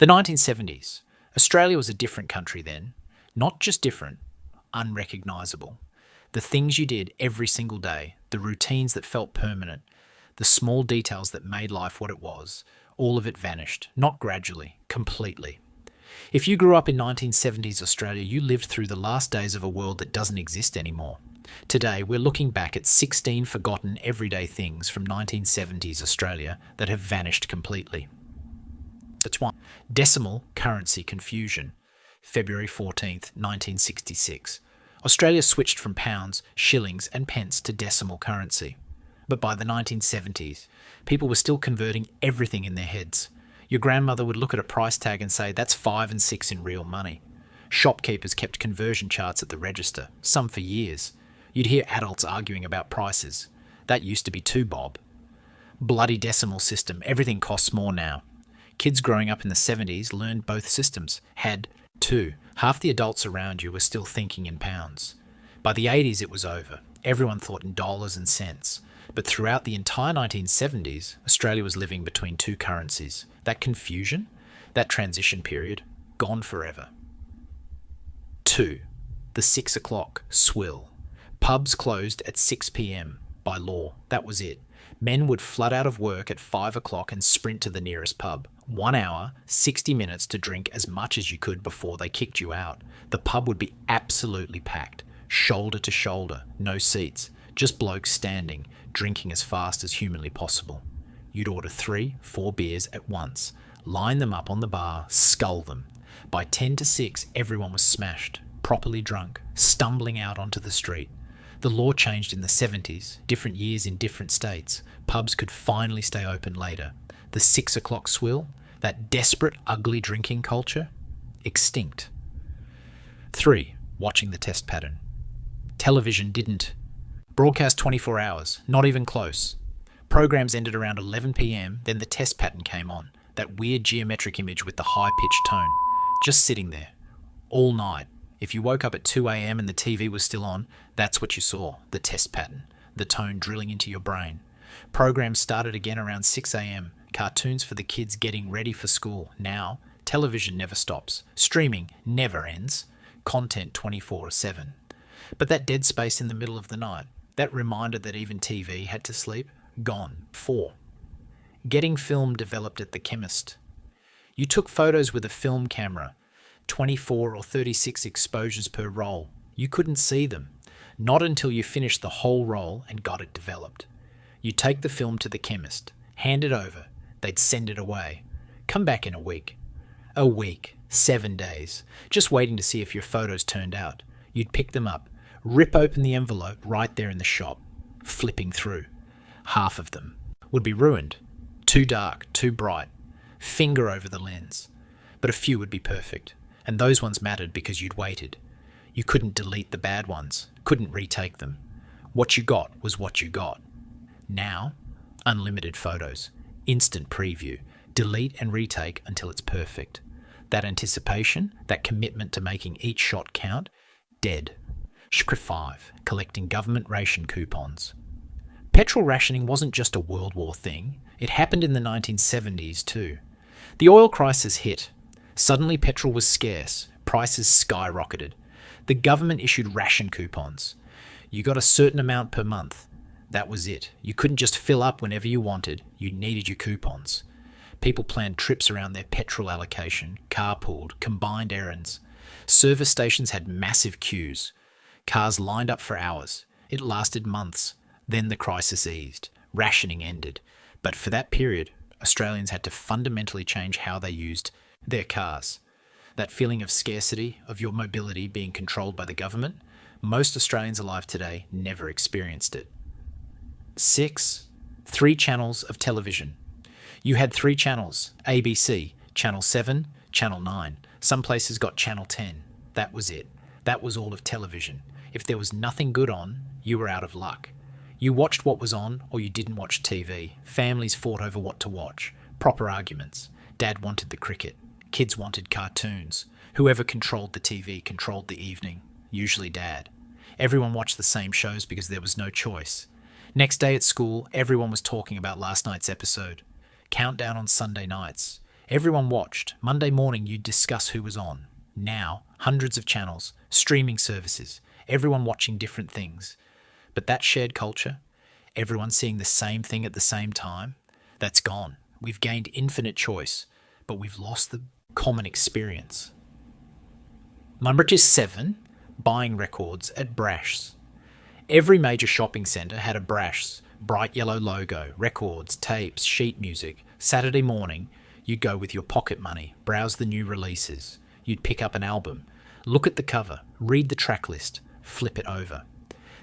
The 1970s. Australia was a different country then. Not just different, unrecognisable. The things you did every single day, the routines that felt permanent, the small details that made life what it was, all of it vanished, not gradually, completely. If you grew up in 1970s Australia, you lived through the last days of a world that doesn't exist anymore. Today, we're looking back at 16 forgotten everyday things from 1970s Australia that have vanished completely. That's one. Decimal currency confusion. February 14th, 1966. Australia switched from pounds, shillings and pence to decimal currency. But by the 1970s, people were still converting everything in their heads. Your grandmother would look at a price tag and say, that's 5 and 6 in real money. Shopkeepers kept conversion charts at the register, some for years. You'd hear adults arguing about prices. That used to be 2 bob. Bloody decimal system, everything costs more now. Kids growing up in the 70s learned both systems, had 2. Half the adults around you were still thinking in pounds. By the 80s it was over. Everyone thought in dollars and cents. But throughout the entire 1970s, Australia was living between 2 currencies. That confusion, that transition period, gone forever. 2. The 6 o'clock swill. Pubs closed at 6 p.m. by law. That was it. Men would flood out of work at 5 o'clock and sprint to the nearest pub. 1 hour, 60 minutes to drink as much as you could before they kicked you out. The pub would be absolutely packed, shoulder to shoulder, no seats, just blokes standing, drinking as fast as humanly possible. You'd order 3, 4 beers at once, line them up on the bar, scull them. By 10 to 6, everyone was smashed, properly drunk, stumbling out onto the street. The law changed in the 70s, different years in different states. Pubs could finally stay open later. The 6 o'clock swill, that desperate, ugly drinking culture, extinct. 3. Watching the test pattern. Television didn't broadcast 24 hours, not even close. Programs ended around 11 p.m, then the test pattern came on, that weird geometric image with the high-pitched tone, just sitting there, all night. If you woke up at 2 a.m. and the TV was still on, that's what you saw, the test pattern, the tone drilling into your brain. Programs started again around 6 a.m, cartoons for the kids getting ready for school. Now, television never stops, streaming never ends, content 24/7. But that dead space in the middle of the night, that reminder that even TV had to sleep, gone. 4. Getting film developed at the chemist. You took photos with a film camera, 24 or 36 exposures per roll. You couldn't see them, not until you finished the whole roll and got it developed. You take the film to the chemist, hand it over, they'd send it away. Come back in a week. A week, 7 days, just waiting to see if your photos turned out. You'd pick them up, rip open the envelope right there in the shop, flipping through. Half of them would be ruined, too dark, too bright, finger over the lens. But a few would be perfect, and those ones mattered because you'd waited. You couldn't delete the bad ones, couldn't retake them. What you got was what you got. Now, unlimited photos, instant preview, delete and retake until it's perfect. That anticipation, that commitment to making each shot count, dead. Shkra 5, collecting government ration coupons. Petrol rationing wasn't just a World War thing, it happened in the 1970s too. The oil crisis hit. Suddenly petrol was scarce, prices skyrocketed. The government issued ration coupons. You got a certain amount per month. That was it. You couldn't just fill up whenever you wanted, you needed your coupons. People planned trips around their petrol allocation, carpooled, combined errands. Service stations had massive queues. Cars lined up for hours. It lasted months. Then the crisis eased. Rationing ended. But for that period, Australians had to fundamentally change how they used their cars. That feeling of scarcity, of your mobility being controlled by the government, most Australians alive today never experienced it. 6. 3 channels of television. You had 3 channels, ABC, Channel 7, Channel 9. Some places got Channel 10. That was it. That was all of television. If there was nothing good on, you were out of luck. You watched what was on, or you didn't watch TV. Families fought over what to watch. Proper arguments. Dad wanted the cricket. Kids wanted cartoons. Whoever controlled the TV controlled the evening. Usually Dad. Everyone watched the same shows because there was no choice. Next day at school, everyone was talking about last night's episode. Countdown on Sunday nights. Everyone watched. Monday morning you'd discuss who was on. Now, hundreds of channels, streaming services, everyone watching different things. But that shared culture, everyone seeing the same thing at the same time, that's gone. We've gained infinite choice, but we've lost the common experience. Number 7, buying records at Brashs. Every major shopping centre had a Brashs, bright yellow logo, records, tapes, sheet music. Saturday morning, you'd go with your pocket money, browse the new releases. You'd pick up an album, look at the cover, read the track list, flip it over.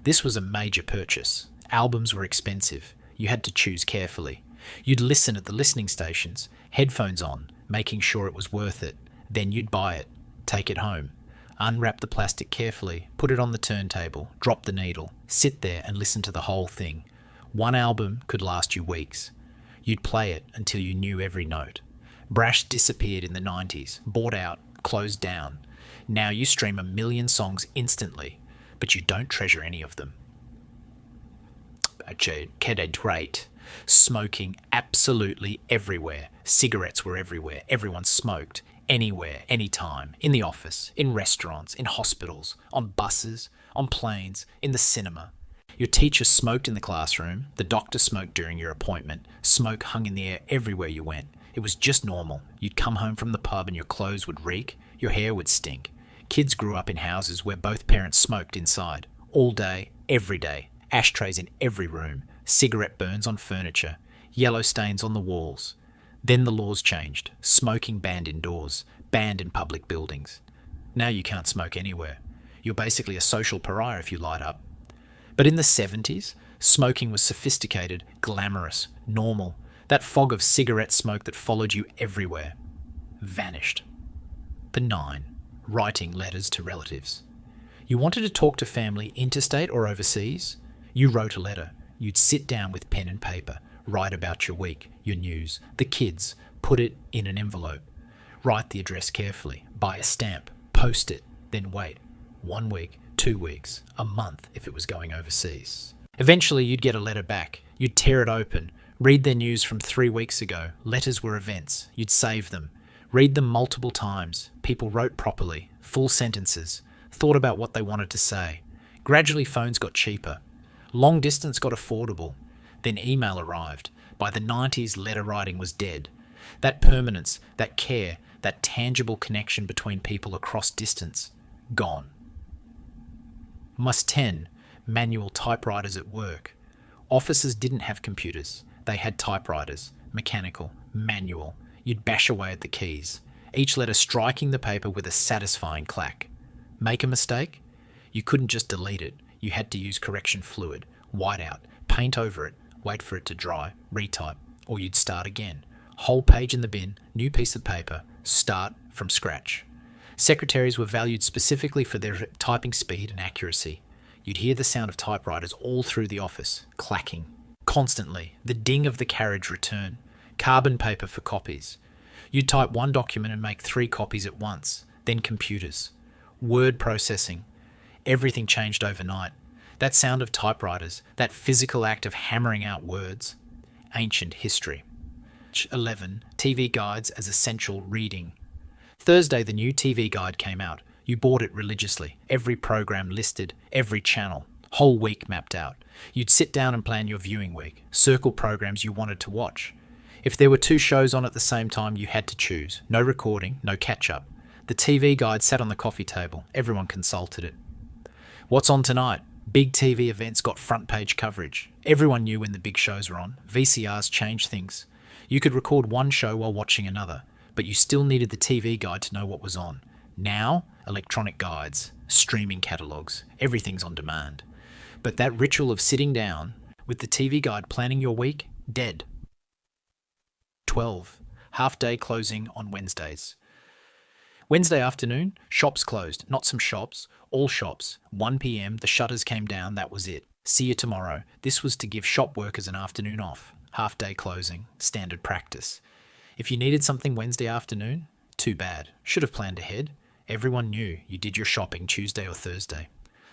This was a major purchase. Albums were expensive. You had to choose carefully. You'd listen at the listening stations, headphones on, making sure it was worth it. Then you'd buy it, take it home, unwrap the plastic carefully, put it on the turntable, drop the needle, sit there and listen to the whole thing. One album could last you weeks. You'd play it until you knew every note. Brashs disappeared in the 90s, bought out, closed down. Now you stream 1 million songs instantly, but you don't treasure any of them. Rate. Smoking absolutely everywhere. Cigarettes were everywhere. Everyone smoked. Anywhere, anytime. In the office, in restaurants, in hospitals, on buses, on planes, in the cinema. Your teacher smoked in the classroom. The doctor smoked during your appointment. Smoke hung in the air everywhere you went. It was just normal. You'd come home from the pub and your clothes would reek. Your hair would stink. Kids grew up in houses where both parents smoked inside. All day, every day. Ashtrays in every room. Cigarette burns on furniture. Yellow stains on the walls. Then the laws changed. Smoking banned indoors. Banned in public buildings. Now you can't smoke anywhere. You're basically a social pariah if you light up. But in the 70s, smoking was sophisticated, glamorous, normal. That fog of cigarette smoke that followed you everywhere vanished. The 9, writing letters to relatives. You wanted to talk to family interstate or overseas? You wrote a letter. You'd sit down with pen and paper, write about your week, your news, the kids, put it in an envelope. Write the address carefully, buy a stamp, post it, then wait. 1 week, 2 weeks, a month if it was going overseas. Eventually you'd get a letter back. You'd tear it open, read their news from 3 weeks ago. Letters were events. You'd save them. Read them multiple times. People wrote properly, full sentences, thought about what they wanted to say. Gradually phones got cheaper. Long distance got affordable. Then email arrived. By the 90s, letter writing was dead. That permanence, that care, that tangible connection between people across distance, gone. 10, manual typewriters at work. Offices didn't have computers. They had typewriters, mechanical, manual. You'd bash away at the keys, each letter striking the paper with a satisfying clack. Make a mistake? You couldn't just delete it. You had to use correction fluid, white out, paint over it, wait for it to dry, retype, or you'd start again. Whole page in the bin, new piece of paper, start from scratch. Secretaries were valued specifically for their typing speed and accuracy. You'd hear the sound of typewriters all through the office, clacking. Constantly, the ding of the carriage return. Carbon paper for copies. You'd type one document and make 3 copies at once. Then computers. Word processing. Everything changed overnight. That sound of typewriters, that physical act of hammering out words. Ancient history. 11. TV guides as essential reading. Thursday, the new TV guide came out. You bought it religiously. Every program listed, every channel. Whole week mapped out. You'd sit down and plan your viewing week. Circle programs you wanted to watch. If there were 2 shows on at the same time, you had to choose. No recording, no catch-up. The TV guide sat on the coffee table. Everyone consulted it. What's on tonight? Big TV events got front page coverage. Everyone knew when the big shows were on. VCRs changed things. You could record one show while watching another, but you still needed the TV guide to know what was on. Now, electronic guides, streaming catalogues, everything's on demand. But that ritual of sitting down with the TV guide planning your week, dead. 12. Half-day closing on Wednesdays. Wednesday afternoon, shops closed. Not some shops, all shops. 1 p.m, the shutters came down, that was it. See you tomorrow. This was to give shop workers an afternoon off. Half-day closing, standard practice. If you needed something Wednesday afternoon, too bad. Should have planned ahead. Everyone knew you did your shopping Tuesday or Thursday.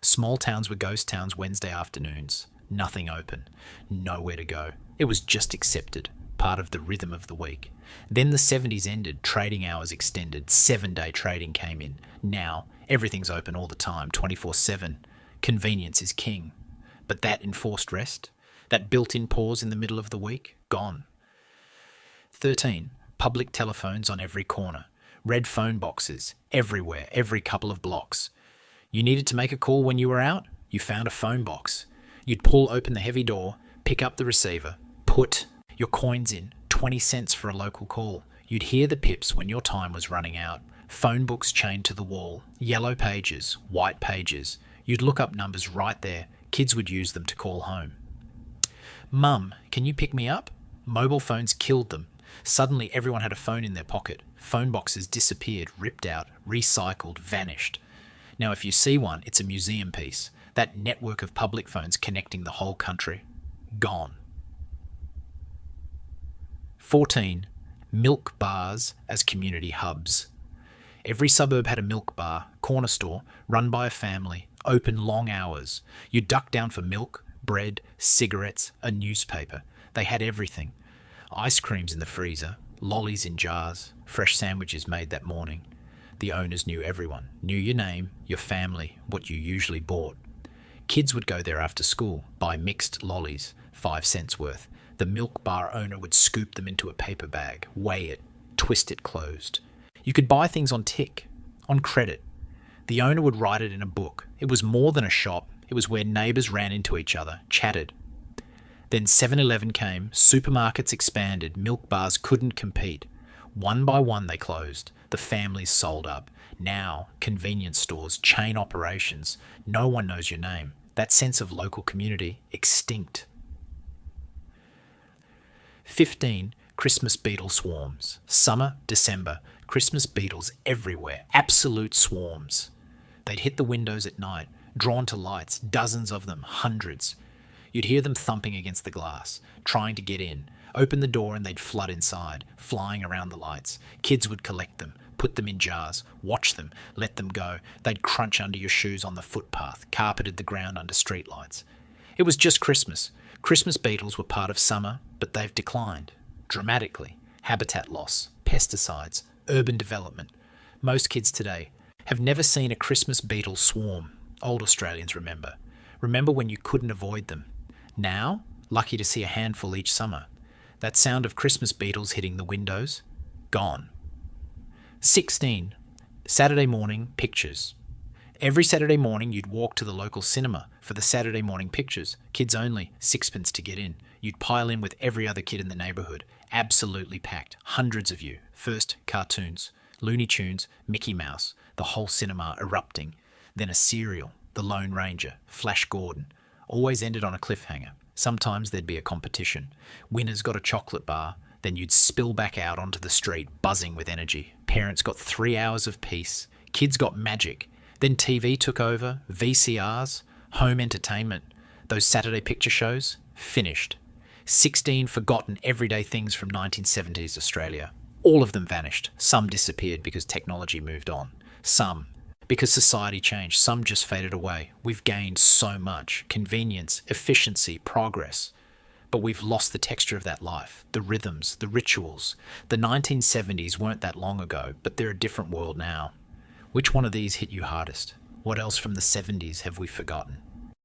Small towns were ghost towns Wednesday afternoons. Nothing open. Nowhere to go. It was just accepted. part of the rhythm of the week. Then the 70s ended, trading hours extended, 7-day trading came in. Now, everything's open all the time, 24/7. Convenience is king. But that enforced rest, that built-in pause in the middle of the week, gone. 13. Public telephones on every corner. Red phone boxes, everywhere, every couple of blocks. You needed to make a call when you were out? You found a phone box. You'd pull open the heavy door, pick up the receiver, put your coins in, 20 cents for a local call. You'd hear the pips when your time was running out. Phone books chained to the wall, yellow pages, white pages. You'd look up numbers right there. Kids would use them to call home. Mum, can you pick me up? Mobile phones killed them. Suddenly everyone had a phone in their pocket. Phone boxes disappeared, ripped out, recycled, vanished. Now if you see one, it's a museum piece. That network of public phones connecting the whole country. Gone. 14. Milk bars as community hubs. Every suburb had a milk bar, corner store, run by a family, open long hours. You ducked down for milk, bread, cigarettes, a newspaper. They had everything. Ice creams in the freezer, lollies in jars, fresh sandwiches made that morning. The owners knew everyone, knew your name, your family, what you usually bought. Kids would go there after school, buy mixed lollies, 5 cents worth. The milk bar owner would scoop them into a paper bag, weigh it, twist it closed. You could buy things on tick, on credit. The owner would write it in a book. It was more than a shop. It was where neighbours ran into each other, chatted. Then 7-Eleven came, supermarkets expanded, milk bars couldn't compete. One by one they closed. The families sold up. Now, convenience stores, chain operations. No one knows your name. That sense of local community, extinct. 15. Christmas beetle swarms. Summer, December, Christmas beetles everywhere. Absolute swarms. They'd hit the windows at night, drawn to lights, dozens of them, hundreds. You'd hear them thumping against the glass, trying to get in. Open the door and they'd flood inside, flying around the lights. Kids would collect them, put them in jars, watch them, let them go. They'd crunch under your shoes on the footpath, carpeted the ground under streetlights. It was just Christmas. Christmas beetles were part of summer, but they've declined. Dramatically. Habitat loss, pesticides, urban development. Most kids today have never seen a Christmas beetle swarm. Old Australians remember. Remember when you couldn't avoid them. Now, lucky to see a handful each summer. That sound of Christmas beetles hitting the windows, gone. 16. Saturday morning pictures. Every Saturday morning you'd walk to the local cinema for the Saturday morning pictures. Kids only, 6pence to get in. You'd pile in with every other kid in the neighbourhood. Absolutely packed. Hundreds of you. First, cartoons. Looney Tunes, Mickey Mouse. The whole cinema erupting. Then a serial, The Lone Ranger, Flash Gordon. Always ended on a cliffhanger. Sometimes there'd be a competition. Winners got a chocolate bar. Then you'd spill back out onto the street, buzzing with energy. Parents got 3 hours of peace. Kids got magic. Then TV took over, VCRs, home entertainment. Those Saturday picture shows, finished. 16 forgotten everyday things from 1970s Australia. All of them vanished. Some disappeared because technology moved on. Some because society changed. Some just faded away. We've gained so much. Convenience, efficiency, progress. But we've lost the texture of that life, the rhythms, the rituals. The 1970s weren't that long ago, but they're a different world now. Which one of these hit you hardest? What else from the 70s have we forgotten?